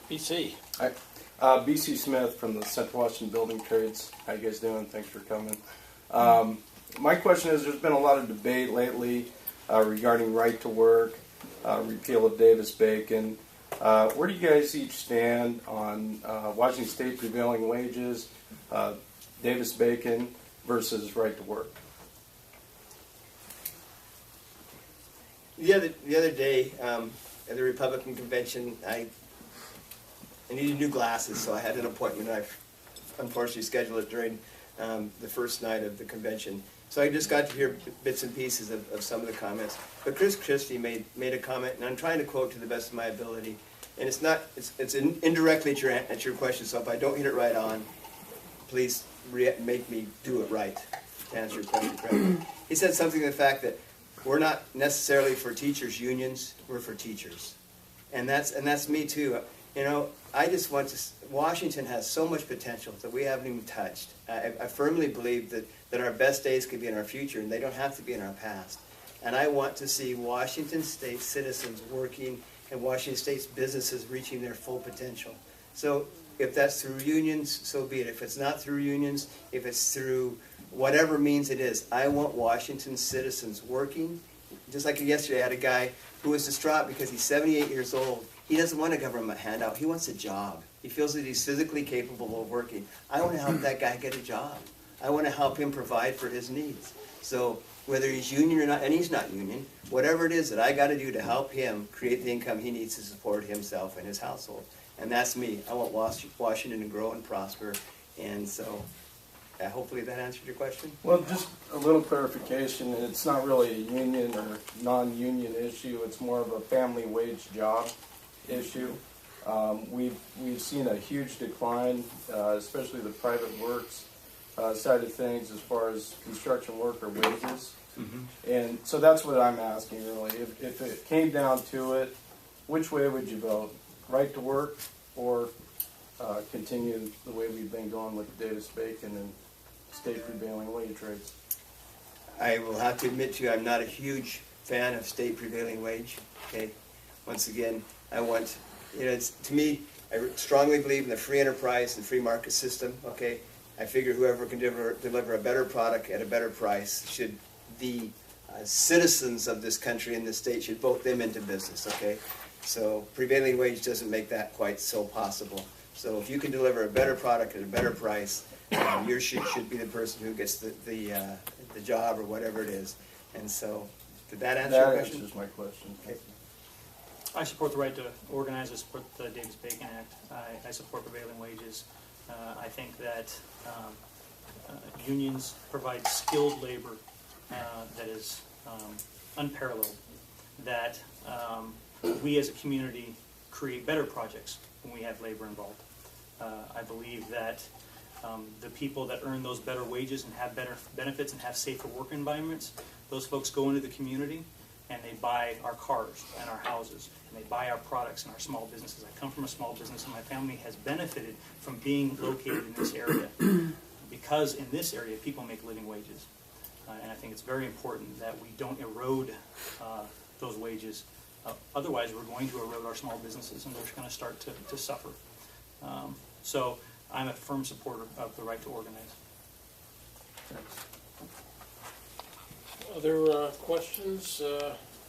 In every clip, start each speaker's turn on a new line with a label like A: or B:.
A: BC.
B: Hi. BC Smith from the Central Washington Building Trades. How you guys doing? Thanks for coming. My question is, there's been a lot of debate lately regarding right to work, repeal of Davis-Bacon. Where do you guys each stand on Washington State prevailing wages, Davis-Bacon versus right to work?
C: The other day at the Republican convention, I needed new glasses, so I had an appointment. I unfortunately scheduled it during the first night of the convention. So I just got to hear bits and pieces of some of the comments. But Chris Christie made a comment, and I'm trying to quote to the best of my ability. And it's indirectly at your question, so if I don't hit it right on, please make me do it right to answer your question correctly. He said something to the fact that we're not necessarily for teachers' unions, we're for teachers. And that's me too. You know, I just want to, Washington has so much potential that we haven't even touched. I firmly believe that our best days could be in our future, and they don't have to be in our past. And I want to see Washington State citizens working and Washington State's businesses reaching their full potential. So if that's through unions, so be it. If it's not through unions, if it's through whatever means it is, I want Washington citizens working. Just like yesterday, I had a guy who was distraught because he's 78 years old. He doesn't want a government handout. He wants a job. He feels that he's physically capable of working. I want to help that guy get a job. I want to help him provide for his needs. So whether he's union or not, and he's not union, whatever it is that I got to do to help him create the income he needs to support himself and his household. And that's me. I want Washington to grow and prosper. And so hopefully that answered your question.
B: Well, just a little clarification. It's not really a union or non-union issue. It's more of a family wage job issue. We've seen a huge decline, especially the private works side of things as far as construction worker wages. Mm-hmm. And so that's what I'm asking really. If it came down to it, which way would you vote? Right to work or continue the way we've been going with Davis-Bacon and state prevailing wage rates?
C: I will have to admit to you, I'm not a huge fan of state prevailing wage. Okay, once again, I want, to me, I strongly believe in the free enterprise and free market system. Okay, I figure whoever can deliver a better product at a better price should the citizens of this country and this state should vote them into business. Okay, so prevailing wage doesn't make that quite so possible. So if you can deliver a better product at a better price, you should be the person who gets the job or whatever it is. And so, did that answer your question?
B: That answers my question.
C: Okay.
D: I support the right to organize. I support the Davis-Bacon Act. I support prevailing wages. I think that unions provide skilled labor that is unparalleled, that we as a community create better projects when we have labor involved. I believe that the people that earn those better wages and have better benefits and have safer work environments, those folks go into the community and they buy our cars and our houses, and they buy our products and our small businesses. I come from a small business, and my family has benefited from being located in this area because in this area people make living wages. And I think it's very important that we don't erode those wages. Otherwise, we're going to erode our small businesses, and they're going to start to suffer. So I'm a firm supporter of the right to organize.
A: Other questions?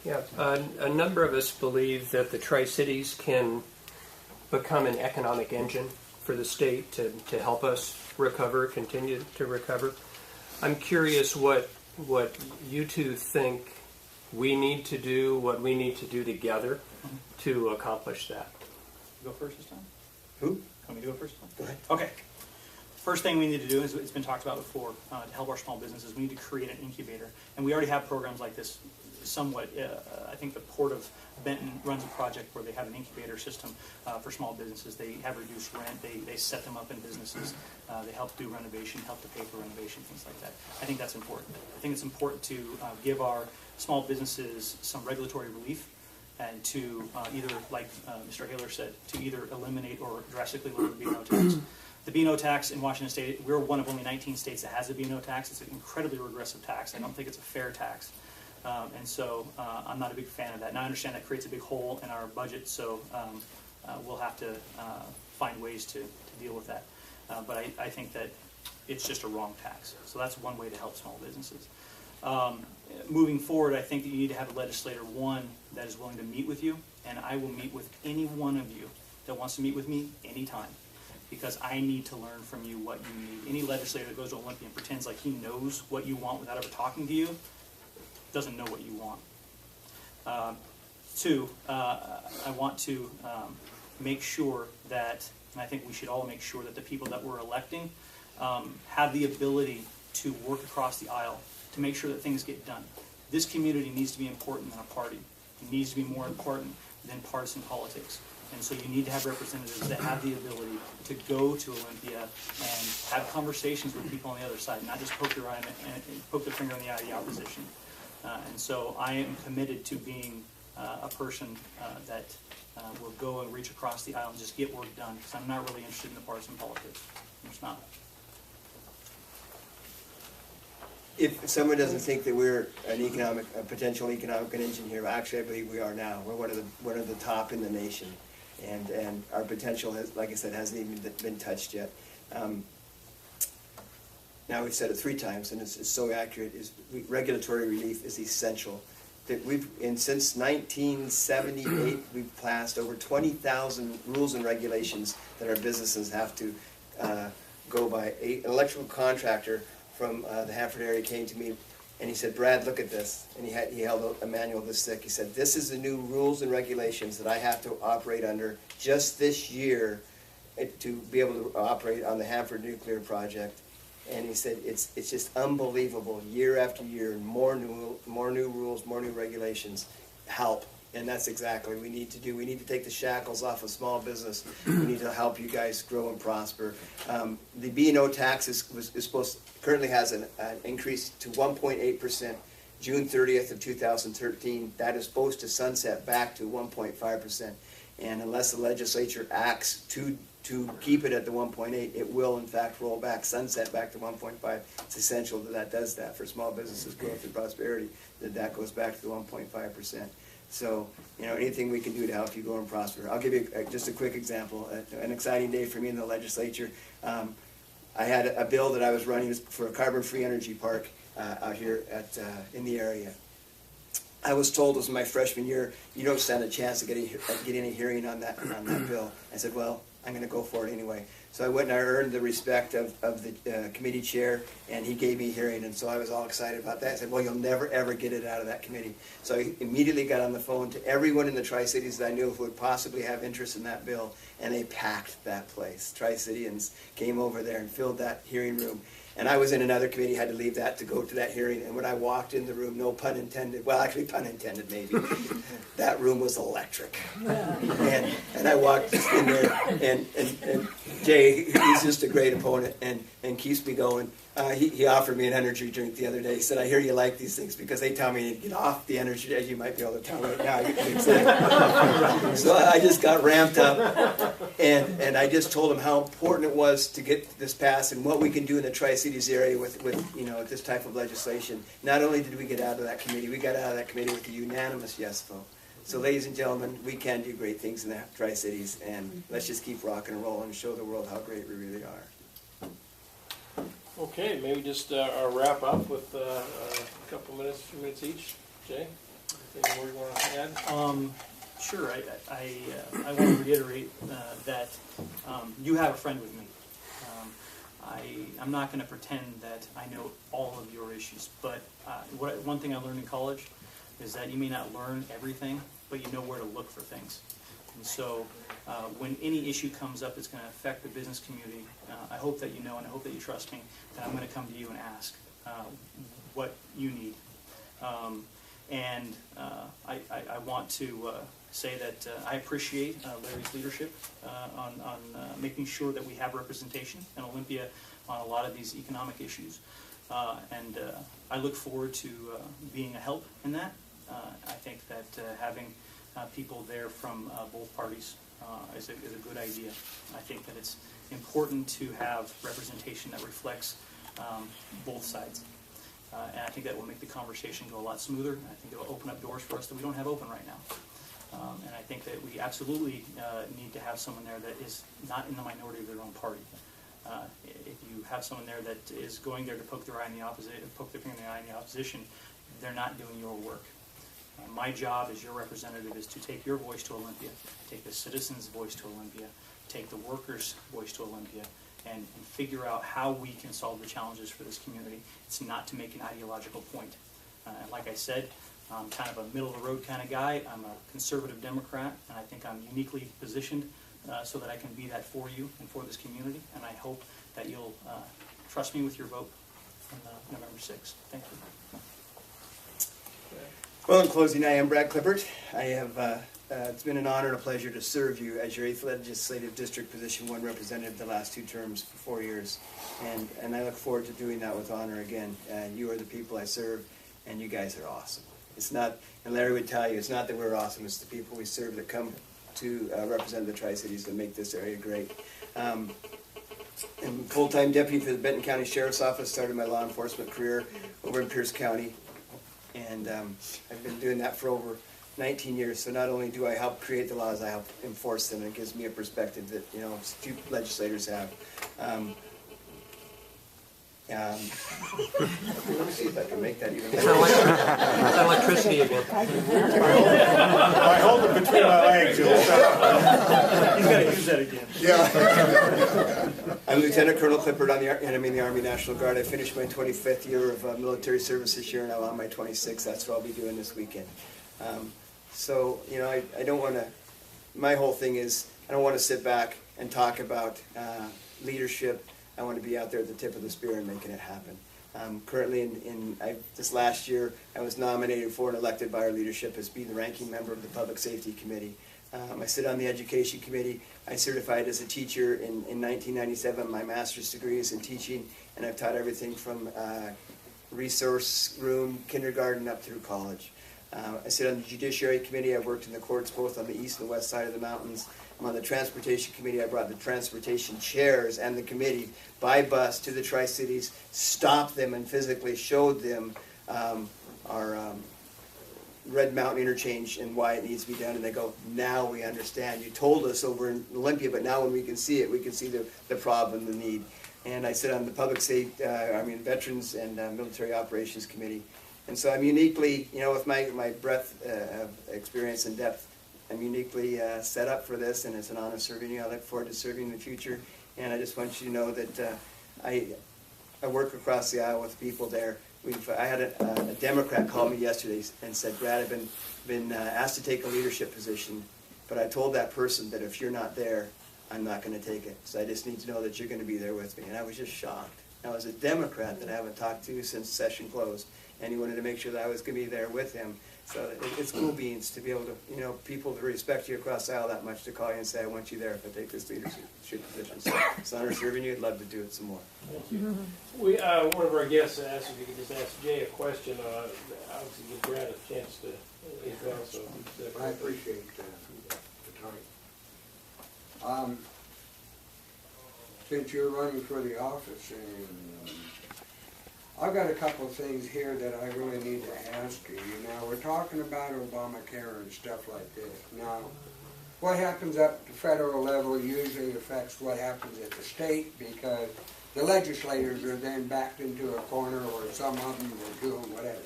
E: Yeah, a number of us believe that the Tri-Cities can become an economic engine for the state to help us recover, continue to recover. I'm curious what you two think we need to do, what we need to do together to accomplish that.
D: You go first this time?
C: Who?
D: Want me to go first?
C: Go ahead.
D: Okay. First thing we need to do is, it's been talked about before, to help our small businesses, we need to create an incubator. And we already have programs like this somewhat. I think the Port of Benton runs a project where they have an incubator system for small businesses. They have reduced rent. They set them up in businesses. They help do renovation, help to pay for renovation, things like that. I think that's important. I think it's important to give our small businesses some regulatory relief and to either, like Mr. Haler said, to either eliminate or drastically lower the B&O tax. The B&O tax in Washington State, we're one of only 19 states that has a B&O tax. It's an incredibly regressive tax. I don't think it's a fair tax. And so I'm not a big fan of that. Now I understand that creates a big hole in our budget, so we'll have to find ways to deal with that. But I think that it's just a wrong tax. So that's one way to help small businesses. Moving forward, I think that you need to have a legislator, one, that is willing to meet with you, and I will meet with any one of you that wants to meet with me anytime, because I need to learn from you what you need. Any legislator that goes to Olympia and pretends like he knows what you want without ever talking to you doesn't know what you want. Two, I want to make sure that, and I think we should all make sure that the people that we're electing have the ability to work across the aisle to make sure that things get done. This community needs to be important than a party. It needs to be more important than partisan politics. And so you need to have representatives that have the ability to go to Olympia and have conversations with people on the other side, not just poke their eye and poke their finger in the eye of the opposition. And so I am committed to being a person that will go and reach across the aisle and just get work done, because I'm not really interested in the partisan politics. I'm just not.
C: If someone doesn't think that we're a potential economic engine here, actually I believe we are now. We're one of the top in the nation, and our potential has, like I said, hasn't even been touched yet. Now we've said it 3 times, and it's so accurate. Regulatory relief is essential. That since 1978, we've passed over 20,000 rules and regulations that our businesses have to go by. An electrical contractor from the Hanford area came to me, and he said, "Brad, look at this." And he held a manual this thick. He said, "This is the new rules and regulations that I have to operate under just this year to be able to operate on the Hanford nuclear project." And he said, it's just unbelievable, year after year, more new rules, more new regulations help. And that's exactly what we need to do. We need to take the shackles off of small business. We need to help you guys grow and prosper. The B&O tax currently has an increase to 1.8%, June 30th of 2013. That is supposed to sunset back to 1.5%. And unless the legislature acts to keep it at the 1.8, it will in fact roll back, sunset back to 1.5. It's essential that does that for small businesses' growth and prosperity, that goes back to the 1.5%. So, anything we can do to help you grow and prosper. I'll give you just a quick example. An exciting day for me in the legislature. I had a bill that I was running for a carbon-free energy park out here in the area. I was told, it was my freshman year, you don't stand a chance of getting a hearing on that bill. I said, well, I'm going to go for it anyway. So I went and I earned the respect of the committee chair, and he gave me a hearing, and so I was all excited about that. I said, well, you'll never, ever get it out of that committee. So I immediately got on the phone to everyone in the Tri-Cities that I knew who would possibly have interest in that bill, and they packed that place. Tri-Citians came over there and filled that hearing room. And I was in another committee, had to leave that to go to that hearing, and when I walked in the room, no pun intended, well actually pun intended maybe, that room was electric. And I walked in there, and Jay, he's just a great opponent and keeps me going. He offered me an energy drink the other day. He said, I hear you like these things because they tell me to get off the energy, as you might be able to tell right now. So I just got ramped up, and I just told him how important it was to get this passed and what we can do in the Tri-Cities area with this type of legislation. Not only did we get out of that committee, we got out of that committee with a unanimous yes vote. So ladies and gentlemen, we can do great things in the Tri-Cities, and let's just keep rocking and rolling and show the world how great we really are.
A: Okay, maybe just wrap up with a couple minutes, 2 minutes each. Jay, anything more you want to add?
D: Sure. I want to reiterate that you have a friend with me. I'm not going to pretend that I know all of your issues, but one thing I learned in college is that you may not learn everything, but you know where to look for things. And so when any issue comes up that's going to affect the business community, I hope that you know and I hope that you trust me that I'm going to come to you and ask what you need. I want to say that I appreciate Larry's leadership on making sure that we have representation in Olympia on a lot of these economic issues. I look forward to being a help in that. I think that having people there from both parties is a good idea. I think that it's important to have representation that reflects both sides. And I think that will make the conversation go a lot smoother. I think it will open up doors for us that we don't have open right now. And I think that we absolutely need to have someone there that is not in the minority of their own party. If you have someone there that is going there to poke their finger in the eye in the opposition, they're not doing your work. My job as your representative is to take your voice to Olympia, take the citizens' voice to Olympia, take the workers' voice to Olympia, and figure out how we can solve the challenges for this community. It's not to make an ideological point. And like I said, I'm kind of a middle-of-the-road kind of guy. I'm a conservative Democrat, and I think I'm uniquely positioned so that I can be that for you and for this community. And I hope that you'll trust me with your vote on November 6th. Thank you.
C: Well, in closing, I am Brad Klippert. I have, it's been an honor and a pleasure to serve you as your 8th Legislative District Position 1 representative the last 2 terms for 4 years. And I look forward to doing that with honor again. You are the people I serve, and you guys are awesome. It's not, and Larry would tell you, it's not that we're awesome, it's the people we serve that come to represent the Tri-Cities that make this area great. I'm full-time deputy for the Benton County Sheriff's Office, started my law enforcement career over in Pierce County. And I've been doing that for over 19 years. So not only do I help create the laws, I help enforce them. And it gives me a perspective that, you know, few legislators have. Let me see if I can make that even
E: It's
C: better.
E: not electricity again.
F: I hold it between my legs. It'll stop.
D: He's got to use that again.
F: Yeah.
C: I'm Lieutenant Colonel Klippert, and I'm in the Army National Guard. I finished my 25th year of military service this year, and I'm on my 26th. That's what I'll be doing this weekend. So, you know, I don't want to, my whole thing is, I don't want to sit back and talk about leadership. I want to be out there at the tip of the spear and making it happen. Currently, this last year, I was nominated for and elected by our leadership as being the ranking member of the Public Safety Committee. I sit on the Education Committee. I certified as a teacher in 1997. My master's degree is in teaching, and I've taught everything from resource room, kindergarten, up through college. I sit on the Judiciary Committee. I've worked in the courts both on the east and west side of the mountains. I'm on the Transportation Committee. I brought the transportation chairs and the committee by bus to the Tri-Cities, stopped them and physically showed them our Red Mountain interchange and why it needs to be done. And they go, now we understand. You told us over in Olympia, but now when we can see it, we can see the problem, the need. And I sit on the Veterans and Military Operations Committee. And so I'm uniquely, you know, with my breadth of experience and depth, I'm uniquely set up for this, and it's an honor serving you. I look forward to serving in the future, and I just want you to know that I work across the aisle with people there. I had a Democrat call me yesterday and said, Brad, I've been asked to take a leadership position, but I told that person that if you're not there, I'm not going to take it. So I just need to know that you're going to be there with me. And I was just shocked. I was a Democrat that I haven't talked to since session closed, and he wanted to make sure that I was going to be there with him. So it's cool beans to be able to, you know, people to respect you across the aisle that much to call you and say, I want you there if I take this leadership position. So it's an honor serving you. I'd love to do it some more.
A: Thank you. We, one of our guests asked if you could just ask Jay a question, obviously give Brad a chance to as well. So
F: I appreciate the time. Since you're running for the office, and I've got a couple of things here that I really need to ask you. Now, we're talking about Obamacare and stuff like this. Now, what happens at the federal level usually affects what happens at the state, because the legislators are then backed into a corner, or some of them are doing whatever.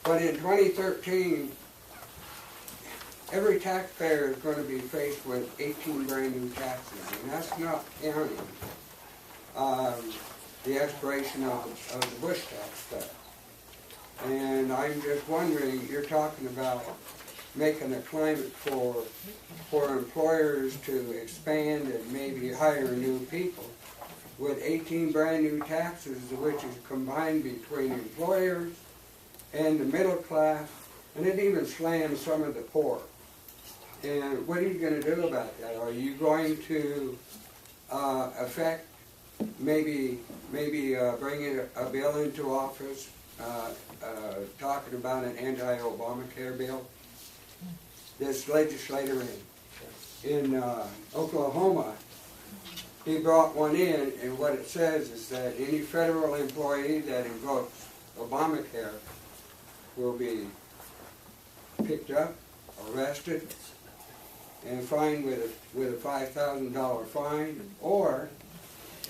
F: But in 2013, every taxpayer is going to be faced with 18 brand new taxes, and that's not counting the expiration of the Bush tax cut. And I'm just wondering, you're talking about making a climate for employers to expand and maybe hire new people with 18 brand new taxes, which is combined between employers and the middle class, and it even slams some of the poor. And what are you going to do about that? Are you going to affect, maybe bringing a bill into office, talking about an anti-Obamacare bill? This legislator in Oklahoma, he brought one in, and what it says is that any federal employee that invokes Obamacare will be picked up, arrested and fined with a $5,000 fine, or,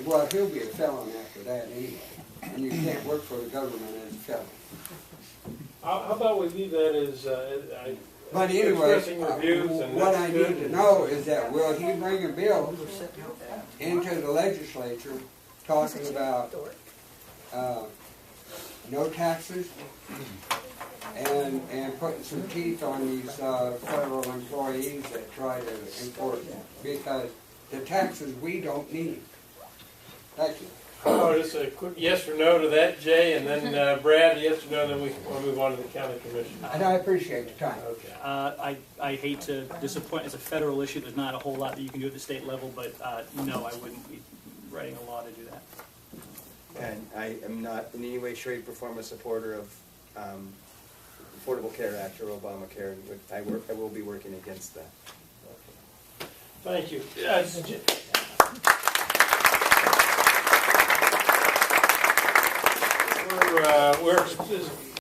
F: well, he'll be a felon after that anyway, and you can't work for the government as a felon.
A: How about we leave that as,
F: But anyway,
A: expressing your views, and
F: what
A: that's
F: I need
A: good.
F: to know is that will he bring a bill into the legislature talking about no taxes and putting some teeth on these federal employees that try to enforce it, because the taxes we don't need. Thank you.
A: Oh, just a quick yes or no to that, Jay, and then Brad, yes or no, then we will move on to the county commission.
F: And I appreciate the time.
A: Okay.
D: I hate to disappoint. It's a federal issue. There's not a whole lot that you can do at the state level, but no, I wouldn't be writing a law to do that.
C: And I am not in any way, shape, or form a supporter of Affordable Care Act or Obamacare. I will be working against that.
A: Thank you. We're